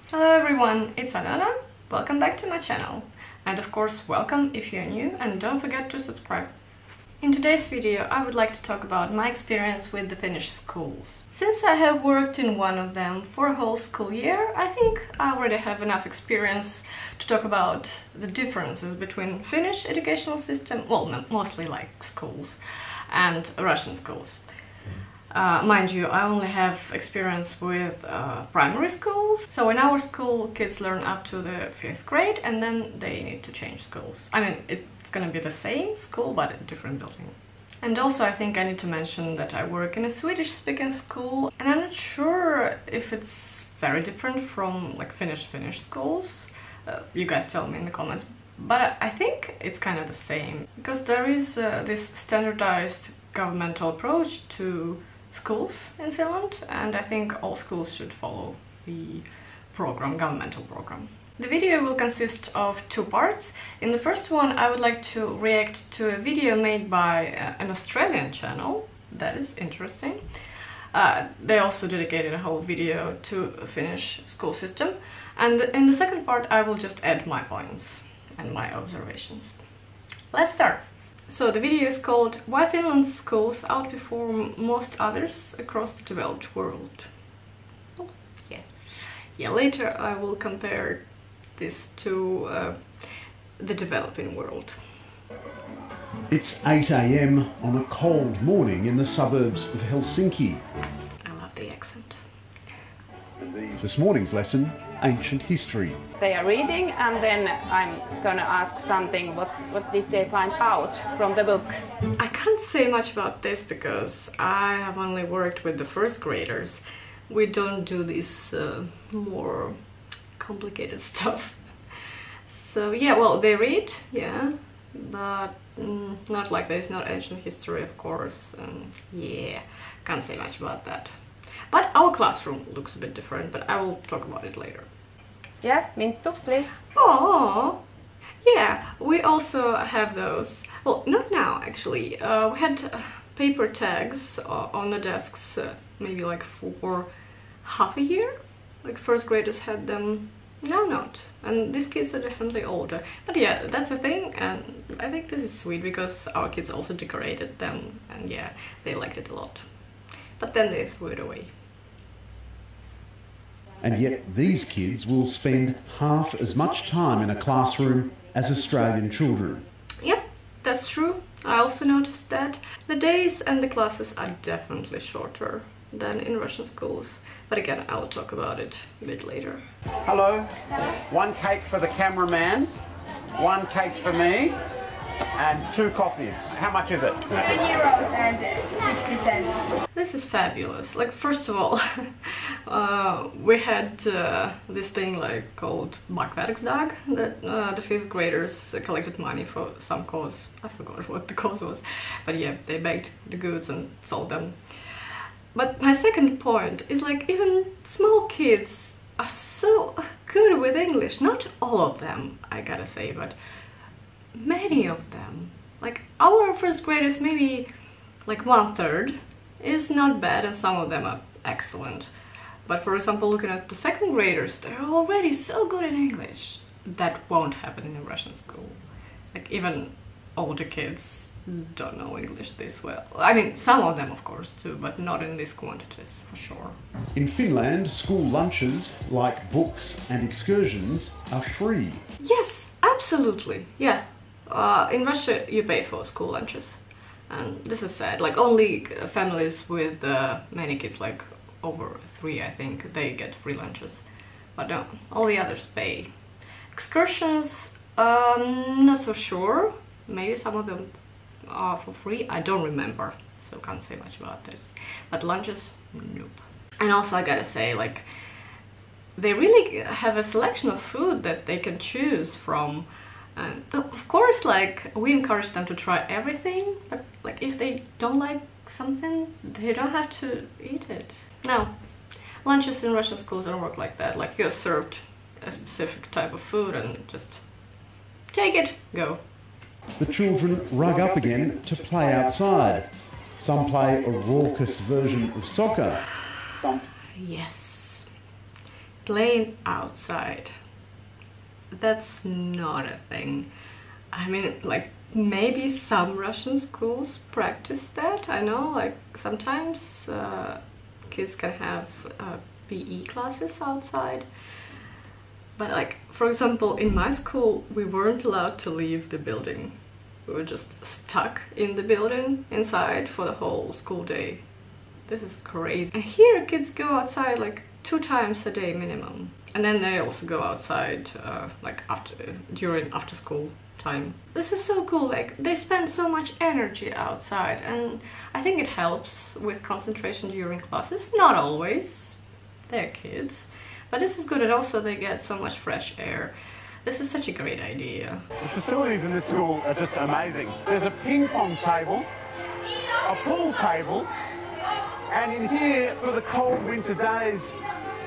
Hello everyone, it's Alena. Welcome back to my channel. And of course, welcome if you're new, and don't forget to subscribe. In today's video, I would like to talk about my experience with the Finnish schools. Since I have worked in one of them for a whole school year, I think I already have enough experience to talk about the differences between Finnish educational system, well, mostly like schools, and Russian schools. Mind you, I only have experience with primary schools. So in our school, kids learn up to the 5th grade and then they need to change schools. I mean, it's gonna be the same school, but a different building. And also I think I need to mention that I work in a Swedish-speaking school, and I'm not sure if it's very different from like Finnish schools. You guys tell me in the comments. But I think it's kind of the same, because there is this standardized governmental approach to schools in Finland, and I think all schools should follow the governmental program. The video will consist of two parts. In the first one, I would like to react to a video made by an Australian channel. That is interesting. They also dedicated a whole video to a Finnish school system. And in the second part, I will just add my points and my observations. Let's start! So the video is called "Why Finland's Schools Outperform Most Others Across the Developed World." Oh, yeah, later I will compare this to the developing world. It's 8 AM on a cold morning in the suburbs of Helsinki. I love the accent. This morning's lesson, ancient history. They are reading, and then I'm gonna ask something. What did they find out from the book? I can't say much about this because I have only worked with the first graders. We don't do this more complicated stuff. So yeah, well, they read, yeah, but not like this, not ancient history, of course. Yeah, can't say much about that. But our classroom looks a bit different, but I will talk about it later. Yeah, Minttu, please. Oh, yeah, we also have those. Well, not now, actually. We had paper tags on the desks maybe like for half a year. Like first graders had them, now not. And these kids are definitely older. But yeah, that's the thing, and I think this is sweet because our kids also decorated them, and yeah, they liked it a lot. But then they threw it away. And yet these kids will spend half as much time in a classroom as Australian children. Yep, that's true. I also noticed that. The days and the classes are definitely shorter than in Russian schools. But again, I'll talk about it a bit later. Hello. One cake for the cameraman, one cake for me, and 2 coffees. How much is it? €7 and 60 cents. This is fabulous. Like, first of all, we had this thing like called Bakverksdag, that the 5th graders collected money for some cause. I forgot what the cause was, but yeah, they baked the goods and sold them. But my second point is, like, even small kids are so good with English. Not all of them, I gotta say, but many of them. Like, our first graders, maybe like 1/3, is not bad, and some of them are excellent. But for example, looking at the second graders, they're already so good in English. That won't happen in a Russian school. Like, even older kids don't know English this well. I mean, some of them of course too, but not in these quantities, for sure. In Finland, school lunches, like books and excursions, are free. Yes, absolutely, yeah. In Russia, you pay for school lunches, and this is sad. Like, only families with many kids, like over 3, I think, they get free lunches. But no, all the others pay. Excursions, not so sure. Maybe some of them are for free. I don't remember, so can't say much about this. But lunches, nope. And also, I gotta say, like, they really have a selection of food that they can choose from. And of course, like, we encourage them to try everything, but like, if they don't like something, they don't have to eat it. No, lunches in Russian schools don't work like that. Like, you're served a specific type of food and just take it, go. The children rug up again to play outside. Some play a raucous version of soccer. Yes. playing outside. That's not a thing. I mean, like, maybe some Russian schools practice that. I know, like, sometimes kids can have PE classes outside. But, like, for example, in my school, we weren't allowed to leave the building. We were just stuck in the building inside for the whole school day. This is crazy. And here kids go outside like 2 times a day minimum. And then they also go outside like during after school time. This is so cool. Like, they spend so much energy outside, and I think it helps with concentration during classes. Not always. They're kids. But this is good, and also they get so much fresh air. This is such a great idea. The facilities in this school are just amazing. There's a ping pong table, a pool table, and in here, for the cold winter days,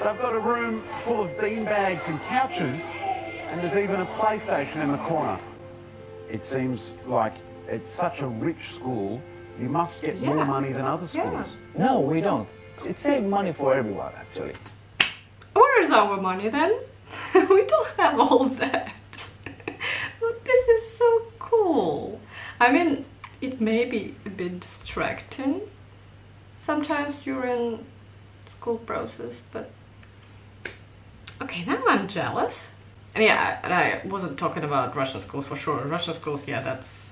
they've got a room full of beanbags and couches, and there's even a PlayStation in the corner. It seems like it's such a rich school, you must get more money than other schools. Yeah. No, we don't. It saves money for everyone, actually. Where's our money then? We don't have all that. But this is so cool. I mean, it may be a bit distracting sometimes during school process, but okay, now I'm jealous. And yeah, and I wasn't talking about Russian schools for sure. Russian schools, yeah, that's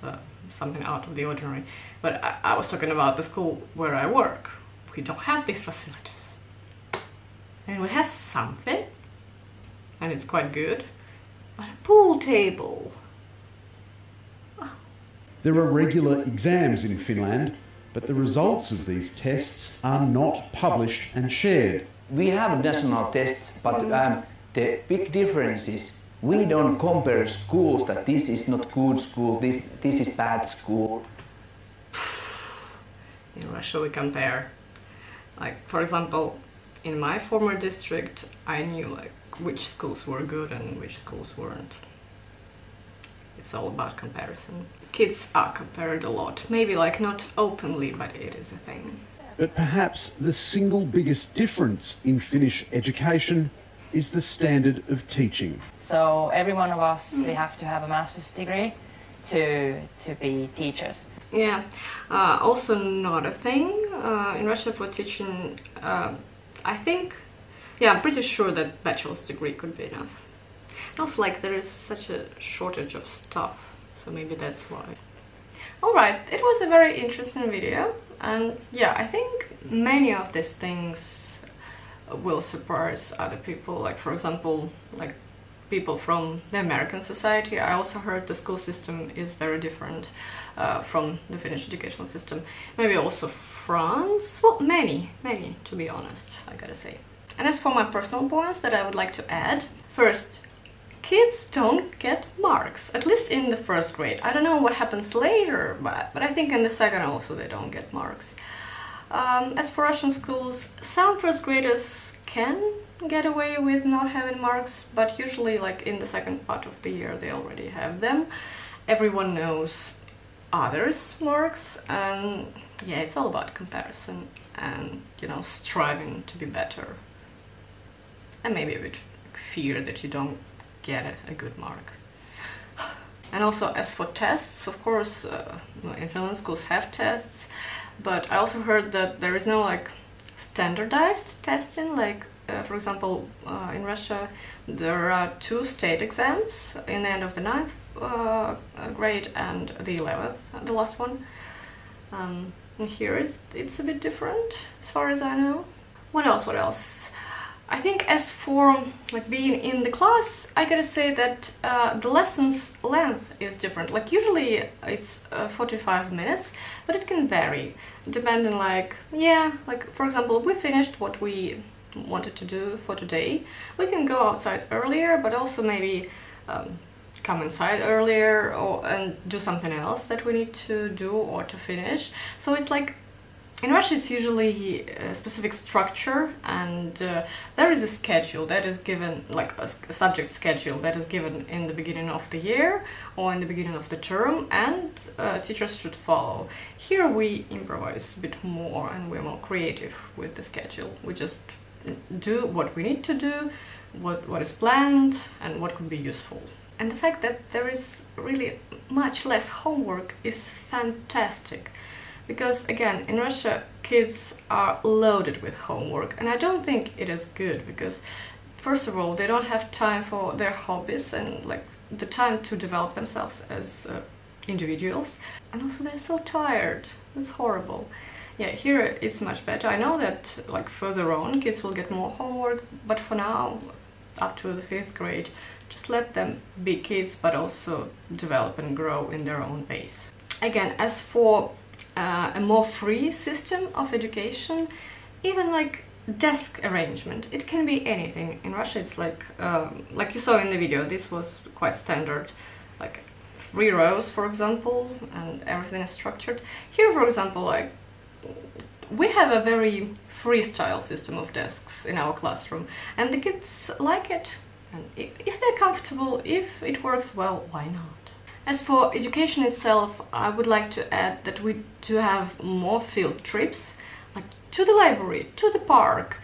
something out of the ordinary. But I was talking about the school where I work. We don't have these facilities. And we have something, and it's quite good, but a pool table. Oh. There are regular exams in Finland, but the results of these tests are not published and shared. We have national tests, but the big difference is we don't compare schools that this is not good school, this is bad school. In Russia we compare. Like, for example, in my former district, I knew like which schools were good and which schools weren't. It's all about comparison. Kids are compared a lot. Maybe like not openly, but it is a thing. But perhaps the single biggest difference in Finnish education is the standard of teaching. So every one of us, we have to have a master's degree to be teachers. Yeah, also not a thing in Russia for teaching. I think, yeah, I'm pretty sure that bachelor's degree could be enough. And also, like, there is such a shortage of stuff, so maybe that's why. Alright, it was a very interesting video, and yeah, I think many of these things will surprise other people. Like, for example, like people from the American society. I also heard the school system is very different from the Finnish educational system. Maybe also France. Well, many, to be honest, I gotta say. And as for my personal points that I would like to add, first, kids don't get marks, at least in the first grade. I don't know what happens later, but I think in the second also they don't get marks. As for Russian schools, some first graders can get away with not having marks, but usually like in the second part of the year they already have them. Everyone knows others' marks, and yeah, it's all about comparison and, you know, striving to be better. And maybe a bit fear that you don't get a good mark. And also, as for tests, of course, in Finland schools have tests, but I also heard that there is no like standardized testing. Like, for example, in Russia there are 2 state exams in the end of the 9th grade and the 11th, the last one. And here it's a bit different as far as I know. What else? I think as for like being in the class, I gotta say that the lessons length is different. Like, usually it's 45 minutes, but it can vary depending, like, yeah, like for example, we finished what we wanted to do for today. We can go outside earlier, but also maybe come inside earlier and do something else that we need to do or to finish. So it's like, in Russia it's usually a specific structure, and there is a schedule that is given, like a subject schedule that is given in the beginning of the year or in the beginning of the term, and teachers should follow. Here we improvise a bit more and we're more creative with the schedule. We just do what we need to do what is planned and what could be useful. And the fact that there is really much less homework is fantastic, because again, in Russia kids are loaded with homework, and I don't think it is good, because first of all they don't have time for their hobbies and like the time to develop themselves as individuals, and also they're so tired. It's horrible. Yeah, here it's much better. I know that like further on kids will get more homework, but for now, up to the 5th grade, just let them be kids but also develop and grow in their own pace. Again, as for a more free system of education, even like desk arrangement, it can be anything. In Russia it's like you saw in the video, this was quite standard, like 3 rows for example, and everything is structured. Here for example, like we have a very freestyle system of desks in our classroom, and the kids like it, and if they're comfortable, if it works well, why not? As for education itself, I would like to add that we do have more field trips, like to the library, to the park.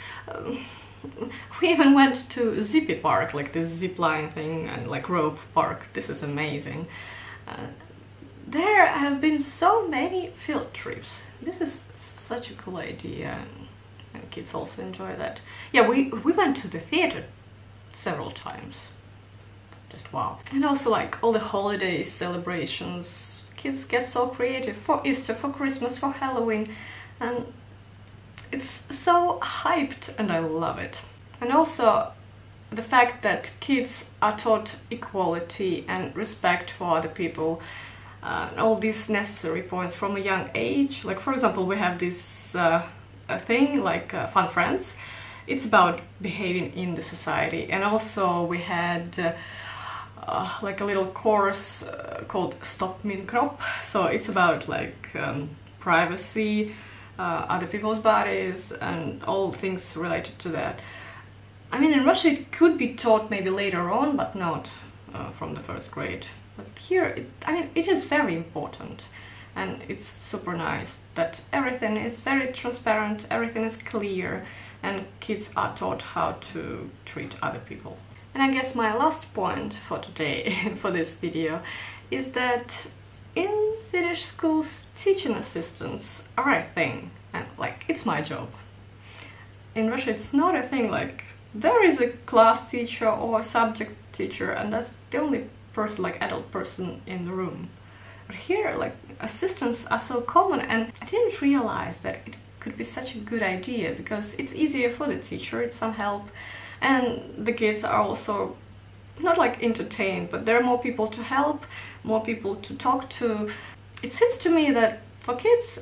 We even went to Zippy Park, like this zip line thing, and like rope park. This is amazing. There have been so many field trips. This is such a cool idea, and kids also enjoy that. Yeah, we went to the theater several times. Just wow. And also like all the holidays, celebrations, kids get so creative for Easter, for Christmas, for Halloween, and it's so hyped and I love it. And also the fact that kids are taught equality and respect for other people, all these necessary points from a young age. Like for example, we have this thing like Fun Friends. It's about behaving in the society, and also we had like a little course called Stop Min Kropp. So it's about like privacy, other people's bodies, and all things related to that. I mean, in Russia it could be taught maybe later on, but not from the 1st grade. But here, I mean, it is very important, and it's super nice that everything is very transparent, everything is clear, and kids are taught how to treat other people. And I guess my last point for today, for this video, is that in Finnish schools, teaching assistants are a thing, and like, it's my job. In Russia it's not a thing, like, there is a class teacher or a subject teacher, and that's the only person, like adult person in the room. But here, like, assistants are so common, and I didn't realize that it could be such a good idea, because it's easier for the teacher, it's some help, and the kids are also not like entertained, but there are more people to help, more people to talk to. It seems to me that for kids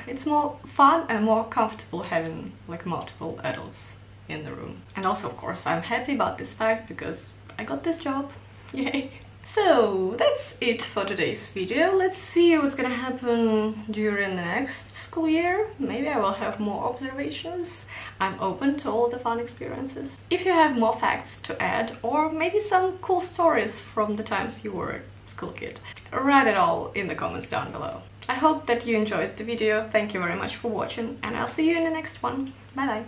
it's more fun and more comfortable having like multiple adults in the room. And also, of course, I'm happy about this fact because I got this job. Yay! So that's it for today's video. Let's see what's gonna happen during the next school year. Maybe I will have more observations. I'm open to all the fun experiences. If you have more facts to add, or maybe some cool stories from the times you were a school kid, write it all in the comments down below. I hope that you enjoyed the video. Thank you very much for watching, and I'll see you in the next one. Bye bye!